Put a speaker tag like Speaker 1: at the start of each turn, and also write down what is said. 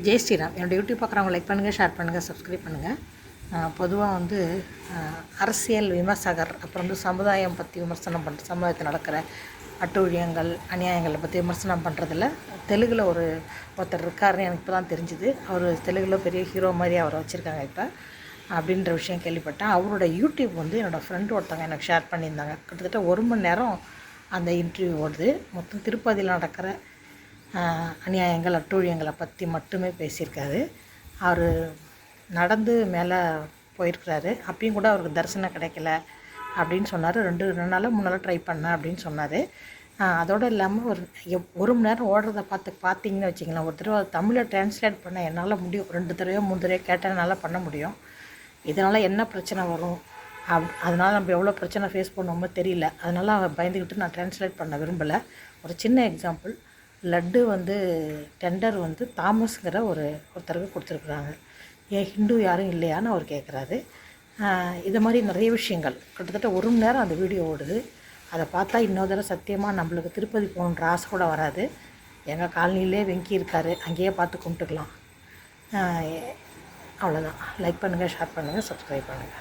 Speaker 1: ஜெய் ஸ்ரீராம். என்னோடய யூடியூப் பார்க்குறவங்க லைக் பண்ணுங்கள், ஷேர் பண்ணுங்கள், சப்ஸ்கிரைப் பண்ணுங்கள். பொதுவாக வந்து அரசியல் விமர்சகர், அப்புறம் வந்து சமுதாயம் பற்றி விமர்சனம் பண்ணுற, சமுதாயத்தில் நடக்கிற அட்டூழியங்கள் அநியாயங்களை பற்றி விமர்சனம் பண்ணுறதில்ல. தெலுங்கில் ஒருத்தர் இருக்காருன்னு எனக்கு இப்போ தான் தெரிஞ்சுது. அவர் தெலுங்கில் பெரிய ஹீரோ மாதிரி அவரை வச்சுருக்காங்க இப்போ அப்படின்ற விஷயம் கேள்விப்பட்டேன். அவரோட யூடியூப் வந்து என்னோடய ஃப்ரெண்டு ஒருத்தவங்க எனக்கு ஷேர் பண்ணியிருந்தாங்க. கிட்டத்தட்ட 1 மணி நேரம் அந்த இன்டர்வியூ ஓடுது. மொத்தம் திருப்பதியில் நடக்கிற அநியாயங்கள் அட்டூழியங்களை பற்றி மட்டுமே பேசியிருக்காரு. அவர் நடந்து மேலே போயிருக்கிறாரு. அப்பயும் கூட அவருக்கு தரிசனம் கிடைக்கல அப்படின்னு சொன்னார். 2 நாள் 3 நாள் ட்ரை பண்ணேன் அப்படின்னு சொன்னார். அதோடு இல்லாமல் ஒரு மணி நேரம் ஓடுறத பார்த்தீங்கன்னு வச்சிங்களேன், ஒரு தடவை தமிழை டிரான்ஸ்லேட் பண்ண என்னால் முடியும். 2 தடவையோ 3 தடவையோ கேட்டால் என்னால் பண்ண முடியும். இதனால் என்ன பிரச்சனை வரும், அதனால் நம்ம எவ்வளோ பிரச்சனை ஃபேஸ் பண்ணுவோமோ தெரியல. அதனால் பயந்துக்கிட்டு நான் டிரான்ஸ்லேட் பண்ண விரும்பலை. ஒரு சின்ன எக்ஸாம்பிள், லட்டு வந்து டெண்டர் வந்து தாமஸ்ங்கிற ஒருத்தருக்கு கொடுத்துருக்குறாங்க. ஏன் ஹிந்து யாரும் இல்லையான்னு அவர் கேட்குறாரு. இது மாதிரி நிறைய விஷயங்கள் கிட்டத்தட்ட 1 மணி நேரம் அந்த வீடியோ ஓடுது. அதை பார்த்தா இன்னொரு தடவை சத்தியமாக நம்மளுக்கு திருப்பதி போகணுன்ற ஆசை கூட வராது. எங்கள் காலனிலே வெங்கி இருக்கார், அங்கேயே பார்த்து கும்பிட்டுக்கலாம். அவ்வளோதான். லைக் பண்ணுங்கள், ஷேர் பண்ணுங்கள், சப்ஸ்கிரைப் பண்ணுங்கள்.